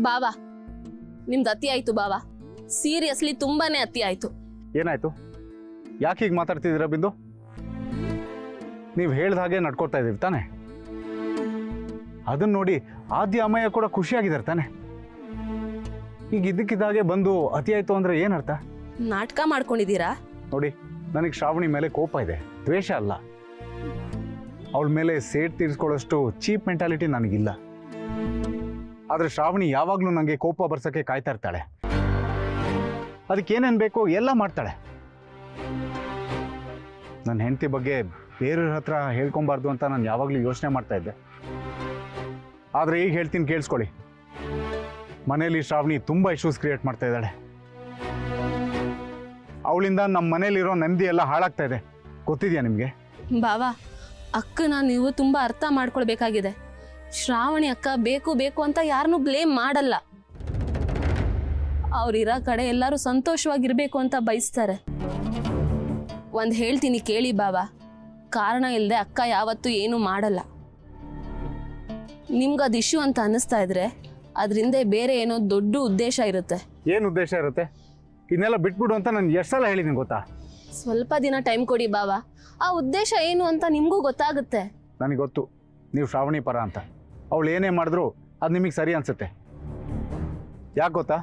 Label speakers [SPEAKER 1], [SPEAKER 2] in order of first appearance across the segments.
[SPEAKER 1] ಬಾವಾ ನಿಮ್ದು ಅತಿ ಆಯ್ತು ಬಾವಾ, ಸೀರಿಯಸ್ಲಿ ತುಂಬಾನೇ ಅತಿ ಆಯ್ತು.
[SPEAKER 2] ಏನಾಯ್ತು? ಯಾಕೆ ಹೀಗೆ ಮಾತಾಡ್ತಿದ್ದೀರಾ ಬಿಂದು? ನೀವು ಹೇಳ್ದ ಹಾಗೆ ನಡ್ಕೊತಾ ಇದೀವಿ ತಾನೆ? ಅದನ್ನ ನೋಡಿ ಆದ್ಯ ಅಮ್ಮಯ್ಯ ಕೂಡ ಖುಷಿಯಾಗಿದ್ದಾರೆ ತಾನೆ? ಈಗ ಇದ್ದಕ್ಕಿದ್ದಾಗೆ ಬಂದು ಅತಿ ಆಯ್ತು ಅಂದ್ರೆ ಏನರ್ಥ?
[SPEAKER 1] ನಾಟಕ ಮಾಡ್ಕೊಂಡಿದ್ದೀರಾ?
[SPEAKER 2] ನೋಡಿ, ನನಗೆ ಶ್ರಾವಣಿ ಮೇಲೆ ಕೋಪ ಇದೆ, ದ್ವೇಷ ಅಲ್ಲ. ಅವಳ ಮೇಲೆ ಸೇಡ್ ತೀರಿಸ್ಕೊಳ್ಳೋಷ್ಟು ಚೀಪ್ ಮೆಂಟಾಲಿಟಿ ನನಗಿಲ್ಲ. ಆದರೆ ಶ್ರಾವಣಿ ಯಾವಾಗಲೂ ನನಗೆ ಕೋಪ ಬರ್ಸೋಕ್ಕೆ ಕಾಯ್ತಾ ಇರ್ತಾಳೆ. ಅದಕ್ಕೇನೇನು ಬೇಕೋ ಎಲ್ಲ ಮಾಡ್ತಾಳೆ. ನನ್ನ ಹೆಂಡತಿ ಬಗ್ಗೆ ಬೇರೆಯವ್ರ ಹತ್ರ ಹೇಳ್ಕೊಬಾರ್ದು ಅಂತ ನಾನು ಯಾವಾಗಲೂ ಯೋಚನೆ ಮಾಡ್ತಾ ಇದ್ದೆ. ಆದರೆ ಈಗ ಹೇಳ್ತೀನಿ, ಕೇಳಿಸ್ಕೊಳ್ಳಿ. ಮನೇಲಿ ಶ್ರಾವಣಿ ತುಂಬ ಇಶ್ಯೂಸ್ ಕ್ರಿಯೇಟ್ ಮಾಡ್ತಾ ಇದ್ದಾಳೆ. ಅವಳಿಂದ ನಮ್ಮ ಮನೇಲಿರೋ ನೆಮ್ಮದಿ ಎಲ್ಲ ಹಾಳಾಗ್ತಾ ಇದೆ. ಗೊತ್ತಿದೆಯಾ ನಿಮಗೆ?
[SPEAKER 1] ಬಾವಾ, ಅಕ್ಕನ ನೀವು ತುಂಬಾ ಅರ್ಥ ಮಾಡ್ಕೊಳ್ಬೇಕಾಗಿದೆ. ಶ್ರಾವಣಿ ಅಕ್ಕ ಬೇಕು ಬೇಕು ಅಂತ ಯಾರನ್ನೂ ಬ್ಲೇಮ್ ಮಾಡಲ್ಲ. ಅವ್ರಿರೋ ಕಡೆ ಎಲ್ಲರೂ ಸಂತೋಷವಾಗಿರ್ಬೇಕು ಅಂತ ಬಯಸ್ತಾರೆ. ಒಂದು ಹೇಳ್ತೀನಿ ಕೇಳಿ ಬಾವಾ, ಕಾರಣ ಇಲ್ಲದೆ ಅಕ್ಕ ಯಾವತ್ತೂ ಏನೂ ಮಾಡಲ್ಲ. ನಿಮ್ಗದು ಇಶ್ಯೂ ಅಂತ ಅನ್ನಿಸ್ತಾ ಇದ್ರೆ ಅದರಿಂದ ಬೇರೆ ಏನೋ ದೊಡ್ಡ ಉದ್ದೇಶ ಇರುತ್ತೆ.
[SPEAKER 2] ಏನು ಉದ್ದೇಶ ಇರುತ್ತೆ? ಇದನ್ನೆಲ್ಲ ಬಿಟ್ಬಿಡು ಅಂತ ನಾನು ಎಷ್ಟು ಸಲ ಹೇಳಿದ್ದೀನಿ ಗೊತ್ತಾ?
[SPEAKER 1] ಸ್ವಲ್ಪ ದಿನ ಟೈಮ್ ಕೊಡಿ ಬಾವಾ, ಆ ಉದ್ದೇಶ ಏನು ಅಂತ ನಿಮಗೂ ಗೊತ್ತಾಗುತ್ತೆ.
[SPEAKER 2] ನನಗೆ ಗೊತ್ತು ನೀವು ಶ್ರಾವಣಿ ಪರ ಅಂತ. ಅವಳು ಏನೇ ಮಾಡಿದ್ರು ಅದು ನಿಮಗೆ ಸರಿ ಅನಿಸುತ್ತೆ. ಯಾಕೆ ಗೊತ್ತಾ?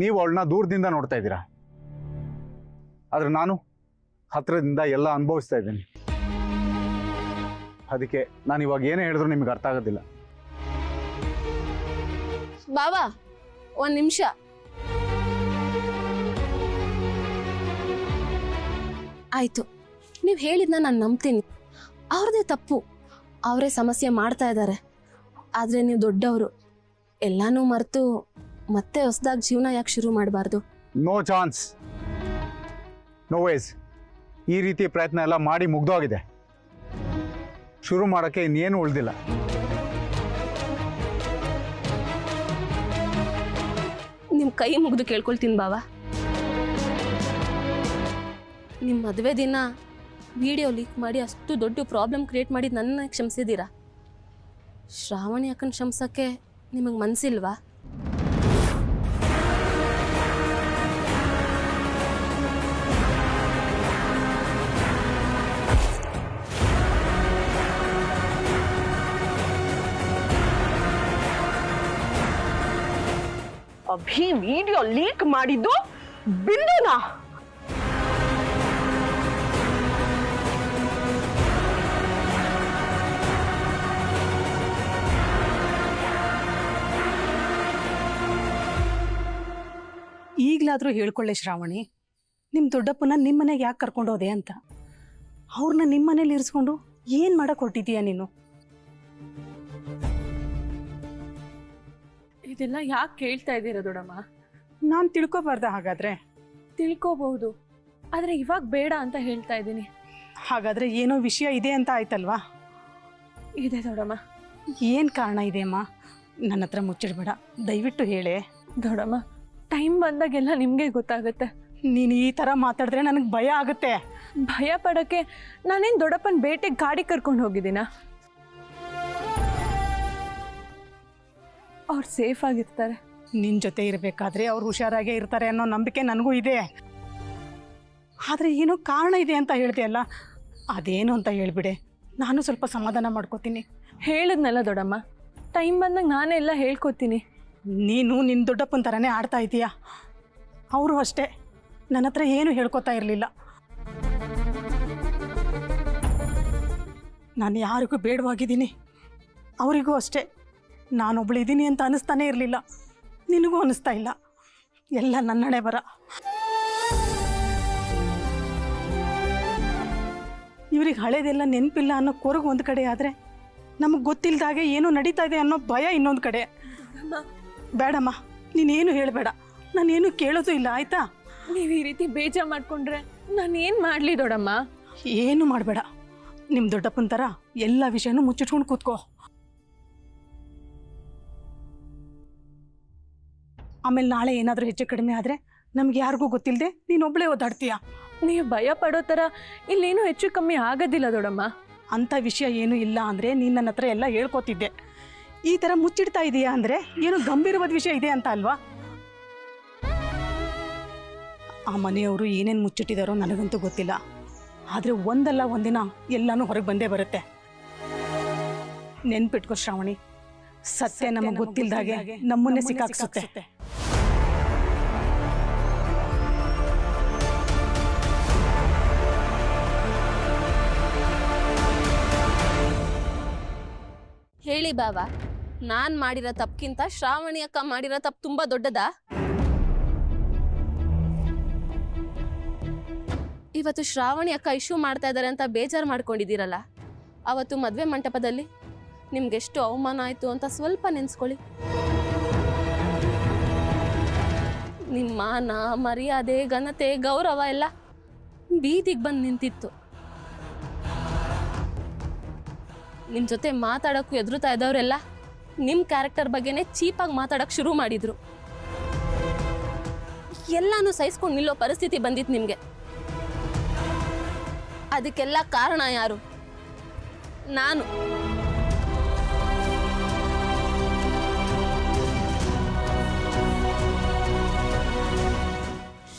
[SPEAKER 2] ನೀವು ಅವಳನ್ನ ದೂರದಿಂದ ನೋಡ್ತಾ ಇದ್ದೀರಾ, ಆದರೆ ನಾನು ಹತ್ತಿರದಿಂದ ಎಲ್ಲ ಅನುಭವಿಸ್ತಾ ಇದ್ದೀನಿ. ಅದಕ್ಕೆ ನಾನು ಇವಾಗ ಏನೇ ಹೇಳಿದ್ರು ನಿಮಗೆ ಅರ್ಥ ಆಗೋದಿಲ್ಲ.
[SPEAKER 1] ಬಾವಾ, ಒಂದು ನಿಮಿಷ. ಆಯಿತು, ನೀವು ಹೇಳಿದ್ನ ನಾನು ನಂಬ್ತೀನಿ. ಅವ್ರದ್ದೇ ತಪ್ಪು, ಅವರೇ ಸಮಸ್ಯೆ ಮಾಡ್ತಾ ಇದ್ದಾರೆ. ಆದರೆ ನೀವು ದೊಡ್ಡವರು, ಎಲ್ಲನೂ ಮರೆತು ಮತ್ತೆ ಹೊಸದಾಗಿ ಜೀವನ ಯಾಕೆ ಶುರು ಮಾಡಬಾರ್ದು?
[SPEAKER 2] No chance, no ways. ಈ ರೀತಿ ಪ್ರಯತ್ನ ಎಲ್ಲ ಮಾಡಿ ಮುಗ್ದೋಗಿದೆ. ಶುರು ಮಾಡೋಕ್ಕೆ ಇನ್ನೇನು ಉಳಿದಿಲ್ಲ.
[SPEAKER 1] ನಿಮ್ಮ ಕೈ ಮುಗಿದು ಕೇಳ್ಕೊಳ್ತೀನಿ ಬಾವಾ, ನಿಮ್ಮ ಮದುವೆ ದಿನ ವಿಡಿಯೋ ಲೀಕ್ ಮಾಡಿ ಅಷ್ಟು ದೊಡ್ಡ ಪ್ರಾಬ್ಲಮ್ ಕ್ರಿಯೇಟ್ ಮಾಡಿ ನನ್ನ ಕ್ಷಮಿಸಿದ್ದೀರಾ. ಶ್ರಾವಣಿ ಅಕ್ಕನ ಕ್ಷಮಿಸೋಕ್ಕೆ ನಿಮಗೆ ಮನಸ್ಸಿಲ್ವಾ?
[SPEAKER 3] ಅಭಿ ವಿಡಿಯೋ ಲೀಕ್ ಮಾಡಿದ್ದು ಬಿಂದುನಾ?
[SPEAKER 4] ಈಗಲಾದರೂ ಹೇಳ್ಕೊಳ್ಳೆ ಶ್ರಾವಣಿ, ನಿಮ್ಮ ದೊಡ್ಡಪ್ಪನ ನಿಮ್ಮ ಮನೆಗೆ ಯಾಕೆ ಕರ್ಕೊಂಡು ಹೋದೆ ಅಂತ. ಅವ್ರನ್ನ ನಿಮ್ಮ ಮನೇಲಿ ಇರಿಸ್ಕೊಂಡು ಏನು ಮಾಡಕ್ಕೆ ಹೊರಟಿದ್ದೀಯಾ ನೀನು?
[SPEAKER 5] ಇದೆಲ್ಲ ಯಾಕೆ ಕೇಳ್ತಾ ಇದ್ದೀರಾ ದೊಡ್ಡಮ್ಮ?
[SPEAKER 4] ನಾನು ತಿಳ್ಕೊಬಾರ್ದ ಹಾಗಾದ್ರೆ?
[SPEAKER 5] ತಿಳ್ಕೋಬಹುದು, ಆದರೆ ಇವಾಗ ಬೇಡ ಅಂತ ಹೇಳ್ತಾ ಇದ್ದೀನಿ.
[SPEAKER 4] ಹಾಗಾದ್ರೆ ಏನೋ ವಿಷಯ ಇದೆ ಅಂತ ಆಯ್ತಲ್ವಾ?
[SPEAKER 5] ಇದೆ ದೊಡ್ಡಮ್ಮ.
[SPEAKER 4] ಏನು ಕಾರಣ ಇದೆ ಅಮ್ಮ? ನನ್ನ ಹತ್ರ ಮುಚ್ಚಿಡ್ಬೇಡ, ದಯವಿಟ್ಟು ಹೇಳೆ.
[SPEAKER 5] ದೊಡ್ಡಮ್ಮ, ಟೈಮ್ ಬಂದಾಗೆಲ್ಲ ನಿಮಗೆ ಗೊತ್ತಾಗುತ್ತೆ.
[SPEAKER 4] ನೀನು ಈ ಥರ ಮಾತಾಡಿದ್ರೆ ನನಗೆ ಭಯ ಆಗುತ್ತೆ.
[SPEAKER 5] ಭಯ ಪಡೋಕ್ಕೆ ನಾನೇನು ದೊಡ್ಡಪ್ಪನ ಬೇಟೆಗೆ ಗಾಡಿ ಕರ್ಕೊಂಡು ಹೋಗಿದ್ದೀನ? ಅವ್ರು ಸೇಫ್ ಆಗಿರ್ತಾರೆ.
[SPEAKER 4] ನಿನ್ನ ಜೊತೆ ಇರಬೇಕಾದ್ರೆ ಅವ್ರು ಹುಷಾರಾಗೇ ಇರ್ತಾರೆ ಅನ್ನೋ ನಂಬಿಕೆ ನನಗೂ ಇದೆ. ಆದರೆ ಏನೋ ಕಾರಣ ಇದೆ ಅಂತ ಹೇಳ್ದೆಯಲ್ಲ, ಅದೇನು ಅಂತ ಹೇಳ್ಬಿಡೆ, ನಾನು ಸ್ವಲ್ಪ ಸಮಾಧಾನ ಮಾಡ್ಕೋತೀನಿ.
[SPEAKER 5] ಹೇಳಿದ್ನಲ್ಲ ದೊಡ್ಡಮ್ಮ, ಟೈಮ್ ಬಂದಾಗ ನಾನೇ ಎಲ್ಲ ಹೇಳ್ಕೊತೀನಿ.
[SPEAKER 4] ನೀನು ನಿನ್ನ ದೊಡ್ಡಪ್ಪನ ಥರನೇ ಆಡ್ತಾ ಇದೀಯಾ. ಅವರು ಅಷ್ಟೇ ನನ್ನ ಹತ್ರ ಏನು ಹೇಳ್ಕೊತಾ ಇರಲಿಲ್ಲ. ನಾನು ಯಾರಿಗೂ ಬೇಡವಾಗಿದ್ದೀನಿ, ಅವರಿಗೂ ಅಷ್ಟೇ. ನಾನೊಬ್ಳಿದ್ದೀನಿ ಅಂತ ಅನ್ನಿಸ್ತಾನೇ ಇರಲಿಲ್ಲ, ನಿನಗೂ ಅನ್ನಿಸ್ತಾ ಇಲ್ಲ. ಎಲ್ಲ ನನ್ನಣೆ ಬರ. ಇವ್ರಿಗೆ ಹಳೇದೆಲ್ಲ ನೆನಪಿಲ್ಲ ಅನ್ನೋ ಕೊರಗು ಒಂದು ಕಡೆ, ಆದರೆ ನಮಗೆ ಗೊತ್ತಿಲ್ಲದಾಗೆ ಏನೋ ನಡೀತಾ ಇದೆ ಅನ್ನೋ ಭಯ ಇನ್ನೊಂದು ಕಡೆ. ಬೇಡಮ್ಮ, ನೀನೇನು ಹೇಳಬೇಡ, ನಾನೇನು ಕೇಳೋದು ಇಲ್ಲ, ಆಯಿತಾ?
[SPEAKER 5] ನೀವು ಈ ರೀತಿ ಬೇಜಾರು ಮಾಡ್ಕೊಂಡ್ರೆ ನಾನು ಏನು ಮಾಡಲಿ ದೊಡ್ಡಮ್ಮ?
[SPEAKER 4] ಏನು ಮಾಡಬೇಡ, ನಿಮ್ಮ ದೊಡ್ಡಪ್ಪನ ಥರ ಎಲ್ಲ ವಿಷಯನೂ ಮುಚ್ಚಿಟ್ಕೊಂಡು ಕೂತ್ಕೋ. ಆಮೇಲೆ ನಾಳೆ ಏನಾದರೂ ಹೆಚ್ಚು ಕಡಿಮೆ ಆದರೆ ನಮ್ಗೆ ಯಾರಿಗೂ ಗೊತ್ತಿಲ್ಲದೆ ನೀನೊಬ್ಬಳೇ ಓದಾಡ್ತೀಯ.
[SPEAKER 5] ನೀವು ಭಯ ಪಡೋ ಥರ ಇಲ್ಲೇನೂ ಹೆಚ್ಚು ಕಮ್ಮಿ ಆಗೋದಿಲ್ಲ ದೊಡ್ಡಮ್ಮ.
[SPEAKER 4] ಅಂಥ ವಿಷಯ ಏನೂ ಇಲ್ಲ ಅಂದರೆ ನೀನು ನನ್ನ ಹತ್ರ ಎಲ್ಲ ಹೇಳ್ಕೊತಿದ್ದೆ. ಈ ಥರ ಮುಚ್ಚಿಡ್ತಾ ಇದೆಯಾ ಅಂದರೆ ಏನೋ ಗಂಭೀರವಾದ ವಿಷಯ ಇದೆ ಅಂತ ಅಲ್ವಾ? ಆ ಮನೆಯವರು ಏನೇನು ಮುಚ್ಚಿಟ್ಟಿದಾರೋ ನನಗಂತೂ ಗೊತ್ತಿಲ್ಲ. ಆದರೆ ಒಂದಲ್ಲ ಒಂದಿನ ಎಲ್ಲನೂ ಹೊರಗೆ ಬಂದೇ ಬರುತ್ತೆ. ನೆನ್ಪಿಟ್ಕೋ ಶ್ರಾವಣಿ, ಸತ್ಯ ನಮಗೆ ಗೊತ್ತಿಲ್ದಾಗೆ ನಮ್ಮನ್ನೇ ಸಿಕ್ಕಾಕ್ಸುತ್ತೆ.
[SPEAKER 1] ಹೇಳಿ ಬಾವ, ನಾನ್ ಮಾಡಿರೋ ತಪ್ಪಿಗಿಂತ ಶ್ರಾವಣಿ ಅಕ್ಕ ಮಾಡಿರೋ ತಪ್ಪು ತುಂಬಾ ದೊಡ್ಡದಾ? ಇವತ್ತು ಶ್ರಾವಣಿ ಅಕ್ಕ ಇಶ್ಯೂ ಮಾಡ್ತಾ ಇದ್ದಾರೆ ಅಂತ ಬೇಜಾರು ಮಾಡ್ಕೊಂಡಿದ್ದೀರಲ್ಲ, ಅವತ್ತು ಮದುವೆ ಮಂಟಪದಲ್ಲಿ ನಿಮ್ಗೆಷ್ಟು ಅವಮಾನ ಆಯ್ತು ಅಂತ ಸ್ವಲ್ಪ ನೆನ್ಸ್ಕೊಳ್ಳಿ. ನಿಮ್ಮ ಮಾನ, ಮರ್ಯಾದೆ, ಘನತೆ, ಗೌರವ ಎಲ್ಲ ಬೀದಿಗೆ ಬಂದು ನಿಂತಿತ್ತು. ನಿಮ್ಮ ಜೊತೆ ಮಾತಾಡೋಕ್ಕೂ ಎದುರುತ್ತಾ ಇದ್ದವರೆಲ್ಲ ನಿಮ್ಮ ಕ್ಯಾರೆಕ್ಟರ್ ಬಗ್ಗೆನೇ ಚೀಪಾಗಿ ಮಾತಾಡೋಕ್ಕೆ ಶುರು ಮಾಡಿದ್ರು. ಎಲ್ಲಾನು ಸಹಿಸ್ಕೊಂಡು ನಿಲ್ಲೋ ಪರಿಸ್ಥಿತಿ ಬಂದಿತ್ತು ನಿಮಗೆ. ಅದಕ್ಕೆಲ್ಲ ಕಾರಣ ಯಾರು? ನಾನು.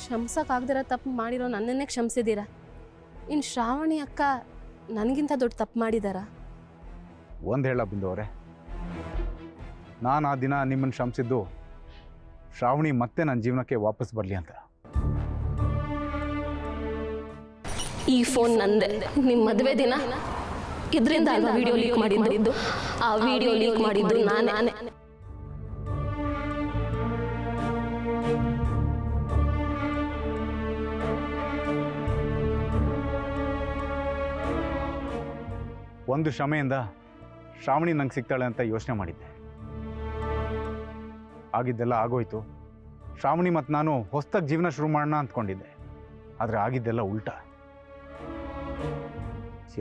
[SPEAKER 1] ಕ್ಷಮಿಸೋಕ್ಕಾಗದಿರೋ ತಪ್ಪು ಮಾಡಿರೋ ನನ್ನನ್ನೇ ಕ್ಷಮಿಸಿದ್ದೀರಾ. ಇನ್ನು ಶ್ರಾವಣಿ ಅಕ್ಕ ನನಗಿಂತ ದೊಡ್ಡ ತಪ್ಪು ಮಾಡಿದಾರಾ?
[SPEAKER 2] ಒಂದು ಹೇಳ ಬಿಂದು ಅವರೇ, ನಾನು ಆ ದಿನ ನಿಮ್ಮನ್ನು ಕ್ಷಮಿಸಿದ್ದು ಶ್ರಾವಣಿ ಮತ್ತೆ ನನ್ನ ಜೀವನಕ್ಕೆ ವಾಪಸ್ ಬರಲಿ ಅಂತ.
[SPEAKER 1] ಈ ಫೋನ್ ನಂದೆ. ನಿಮ್ಮ ಮದುವೆ ದಿನ ಇದರಿಂದ ಅಲ್ವಾ ವಿಡಿಯೋ ಲೀಕ್ ಮಾಡಿದ್ದು? ಆ ವಿಡಿಯೋ ಲೀಕ್ ಮಾಡಿದ್ದು ನಾನೇ.
[SPEAKER 2] ಒಂದು ಕ್ಷಮೆಯಿಂದ ಶ್ರಾವಣಿ ನಂಗೆ ಸಿಗ್ತಾಳೆ ಅಂತ ಯೋಚನೆ ಮಾಡಿದ್ದೆ. ಆಗಿದ್ದೆಲ್ಲ ಆಗೋಯ್ತು. ಶ್ರಾವಣಿ ಮತ್ತು ನಾನು ಹೊಸದಾಗಿ ಜೀವನ ಶುರು ಮಾಡೋಣ ಅಂದ್ಕೊಂಡಿದ್ದೆ. ಆದರೆ ಆಗಿದ್ದೆಲ್ಲ ಉಲ್ಟಾ.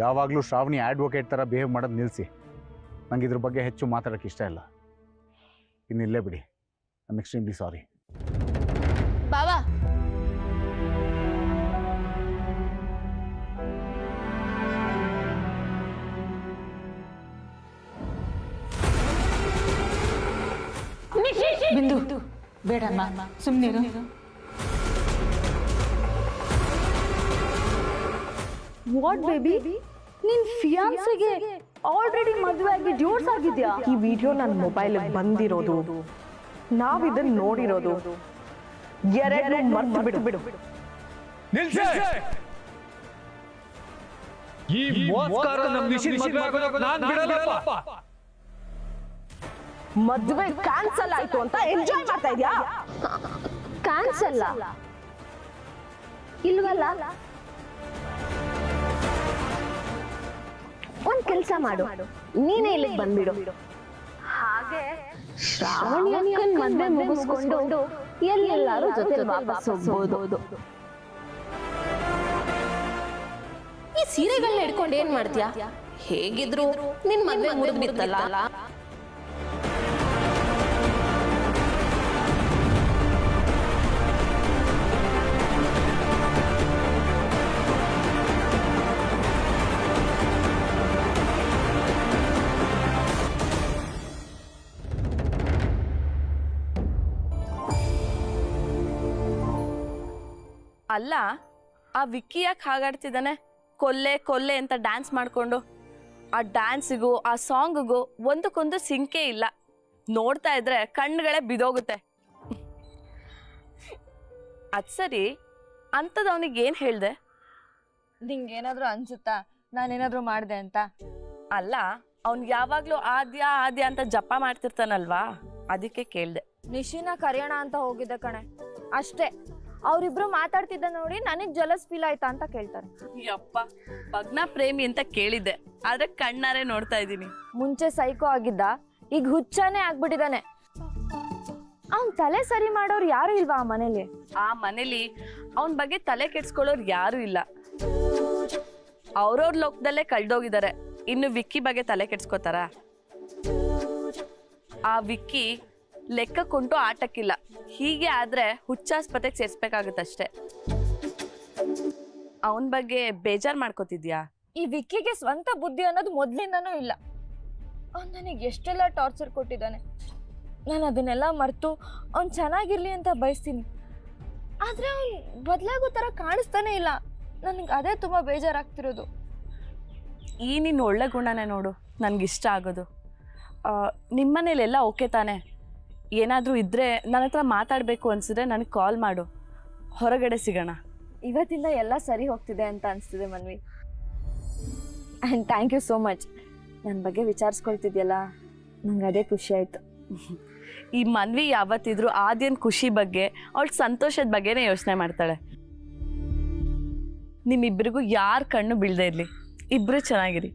[SPEAKER 2] ಯಾವಾಗಲೂ ಶ್ರಾವಣಿ ಅಡ್ವೊಕೇಟ್ ಥರ ಬಿಹೇವ್ ಮಾಡೋದು ನಿಲ್ಲಿಸಿ. ನಂಗೆ ಇದ್ರ ಬಗ್ಗೆ ಹೆಚ್ಚು ಮಾತಾಡೋಕ್ಕೆ ಇಷ್ಟ ಇಲ್ಲ. ಇನ್ನಿಲ್ಲೇ ಬಿಡಿ. I am extremely sorry.
[SPEAKER 1] ಬಾವಾ,
[SPEAKER 5] ಬಿಂದು ಬೇಡಮ್ಮ, ಸುಮ್ಮನಿರು.
[SPEAKER 6] ವಾಟ್ ಬೇಬಿ, ನಿನ್ ಫಿಯಾನ್ಸಿಗೆ ಆಲ್ರೆಡಿ ಮದುವೆ ಆಗಿ ಡಿವೋರ್ಸ್ ಆಗಿದ್ಯಾ?
[SPEAKER 3] ಈ ವಿಡಿಯೋ ನನ್ನ ಮೊಬೈಲ್ ಬಂದಿರೋದು, ನಾವ್ ಇದನ್ನ ನೋಡಿರೋದು ಎರಡು ಮರ್ತು ಬಿಡು.
[SPEAKER 7] ನಿಲ್ಸೆ! ಈ ಮೋಸ್ಕಾರ ನಮ್ಮ ನಿಶಿನ್ ಮದುವೆ ಆಗೋದಕ್ಕೆ ನಾನು ಬಿಡಲ್ಲಪ್ಪ.
[SPEAKER 3] ಮದುವೆ ಕ್ಯಾನ್ಸಲ್ ಆಯ್ತು ಅಂತ ಎಂಜಾಯ್ ಮಾಡ್ತಾ ಇದ್ಯಾ?
[SPEAKER 6] ಕ್ಯಾನ್ಸಲ್ ಇಲ್ವಲ್ಲ? ಒಂದ್ ಕೆಲ್ಸ ಮಾಡು, ನೀನೇ ಇಲ್ಲಿಗೆ ಬಂದ್ಬಿಡು. ಹಾಗೆ ಶ್ರಾವಣಿ ಅಕ್ಕನ್ ಮದ್ವೆ ಮುಗಿಸ್ಕೊಂಡು ಎಲ್ಲರೂ ಜೊತೆ ವಾಪಸ್ ಹೋಗ್ಬೋದು.
[SPEAKER 1] ಈ ಸೀರೆಗಳನ್ನ ಹಿಡ್ಕೊಂಡು ಏನ್ ಮಾಡ್ತೀಯಾ? ಹೇಗಿದ್ರು ನಿನ್ ಮದ್ವೆ ಮುಗಿದ್ಬಿತ್ತಲ್ಲ.
[SPEAKER 8] ಅಲ್ಲ, ಆ ವಿಕ್ಕಿ ಯಾಕೆ ಹಾಗಾಡ್ತಿದ್ದಾನೆ? ಕೊಲ್ಲೆ ಕೊಲ್ಲೆ ಅಂತ ಡ್ಯಾನ್ಸ್ ಮಾಡ್ಕೊಂಡು. ಆ ಡ್ಯಾನ್ಸಿಗೂ ಆ ಸಾಂಗಿಗೂ ಒಂದಕ್ಕೊಂದು ಸಿಂಕೇ ಇಲ್ಲ. ನೋಡ್ತಾ ಇದ್ರೆ ಕಣ್ಣುಗಳೇ ಬಿದೋಗುತ್ತೆ. ಅದ್ ಸರಿ, ಅಂಥದ್ದು ಅವನಿಗೆ ಏನು ಹೇಳ್ದೆ?
[SPEAKER 6] ನಿಂಗೇನಾದ್ರೂ ಅನ್ಸುತ್ತಾ ನಾನೇನಾದ್ರೂ ಮಾಡಿದೆ ಅಂತ?
[SPEAKER 8] ಅಲ್ಲ, ಅವ್ನು ಯಾವಾಗ್ಲೂ ಆದ್ಯ ಆದ್ಯ ಅಂತ ಜಪ ಮಾಡ್ತಿರ್ತಾನಲ್ವಾ, ಅದಕ್ಕೆ ಕೇಳ್ದೆ.
[SPEAKER 6] ನಿಶಿನ ಕರೆಯೋಣ ಅಂತ ಹೋಗಿದ್ದೆ ಕಣೆ, ಅಷ್ಟೇ. ಅವ್ರಿಬ್ರು ಮಾತಾಡ್ತಿದ್ದ ನೋಡಿ ನನಗ್ ಜಲಸ್ ಫೀಲ್ ಆಯ್ತಾ ಅಂತ ಕೇಳ್ತಾರೆ.
[SPEAKER 8] ಯಪ್ಪ, ಭಗ್ನ ಪ್ರೇಮಿ ಅಂತ ಕೇಳಿದ್ದೆ, ಆದ್ರೆ ಕಣ್ಣಾರೆ ನೋಡ್ತಾ ಇದ್ದೀನಿ.
[SPEAKER 6] ಮುಂಚೆ ಸೈಕೋ ಆಗಿದ್ದ, ಈಗ ಹುಚ್ಚಾನೇ ಆಗ್ಬಿಟ್ಟಿದಾನೆ. ಅವ್ನ್ ತಲೆ ಸರಿ ಮಾಡೋರು ಯಾರು ಇಲ್ವಾ ಆ ಮನೇಲಿ?
[SPEAKER 8] ಆ ಮನೇಲಿ ಅವನ ಬಗ್ಗೆ ತಲೆ ಕೆಡ್ಸ್ಕೊಳ್ಳೋರು ಯಾರು ಇಲ್ಲ. ಅವ್ರವ್ರ ಲೋಕದಲ್ಲೇ ಕಳ್ದೋಗಿದ್ದಾರೆ. ಇನ್ನು ವಿಕ್ಕಿ ಬಗ್ಗೆ ತಲೆ ಕೆಡ್ಸ್ಕೋತಾರ? ಆ ವಿಕ್ಕಿ ಲೆಕ್ಕಕ್ಕುಂಟು ಆಟಕ್ಕಿಲ್ಲ. ಹೀಗೆ ಆದ್ರೆ ಹುಚ್ಚಾಸ್ಪತ್ರೆಗೆ ಸೇರ್ಸ್ಬೇಕಾಗತ್ತಷ್ಟೆ. ಅವನ ಬಗ್ಗೆ ಬೇಜಾರ್ ಮಾಡ್ಕೋತಿದ್ಯಾ?
[SPEAKER 6] ಈ ವಿಕ್ಕಿಗೆ ಸ್ವಂತ ಬುದ್ಧಿ ಅನ್ನೋದು ಮೊದ್ಲಿಂದನೂ ಇಲ್ಲ.
[SPEAKER 9] ಅವ್ನು ನನಗೆ ಎಷ್ಟೆಲ್ಲ ಟಾರ್ಚರ್ ಕೊಟ್ಟಿದ್ದಾನೆ. ನಾನು ಅದನ್ನೆಲ್ಲ ಮರೆತು ಅವ್ನು ಚೆನ್ನಾಗಿರಲಿ ಅಂತ ಬಯಸ್ತೀನಿ. ಆದರೆ ಅವ್ನು ಬದಲಾಗೋ ಥರ ಕಾಣಿಸ್ತಾನೆ ಇಲ್ಲ. ನನಗೆ ಅದೇ ತುಂಬ ಬೇಜಾರಾಗ್ತಿರೋದು.
[SPEAKER 8] ಈ ನಿನ್ನ ಒಳ್ಳೆ ಗುಣನೇ ನೋಡು ನನಗಿಷ್ಟ ಆಗೋದು. ನಿಮ್ಮನೇಲೆಲ್ಲ ಓಕೆ ತಾನೆ? ಏನಾದರೂ ಇದ್ದರೆ ನನ್ನ ಹತ್ರ ಮಾತಾಡಬೇಕು ಅನಿಸಿದ್ರೆ ನನಗೆ ಕಾಲ್ ಮಾಡು, ಹೊರಗಡೆ ಸಿಗೋಣ.
[SPEAKER 9] ಇವತ್ತಿಂದ ಎಲ್ಲ ಸರಿ ಹೋಗ್ತಿದೆ ಅಂತ ಅನಿಸ್ತಿದೆ Manvi. And thank you so much. ನನ್ನ ಬಗ್ಗೆ ವಿಚಾರಿಸ್ಕೊಳ್ತಿದ್ಯಲ್ಲ, ನಂಗೆ ಅದೇ ಖುಷಿ ಆಯಿತು.
[SPEAKER 8] ಈ ಮನ್ವಿ ಯಾವತ್ತಿದ್ರು ಆದ್ಯನ್ ಖುಷಿ ಬಗ್ಗೆ, ಅವಳ ಸಂತೋಷದ ಬಗ್ಗೆನೇ ಯೋಚನೆ ಮಾಡ್ತಾಳೆ. ನಿಮ್ಮಿಬ್ಬರಿಗೂ ಯಾರ ಕಣ್ಣು ಬೀಳದೇ ಇರಲಿ, ಇಬ್ಬರು ಚೆನ್ನಾಗಿರಿ.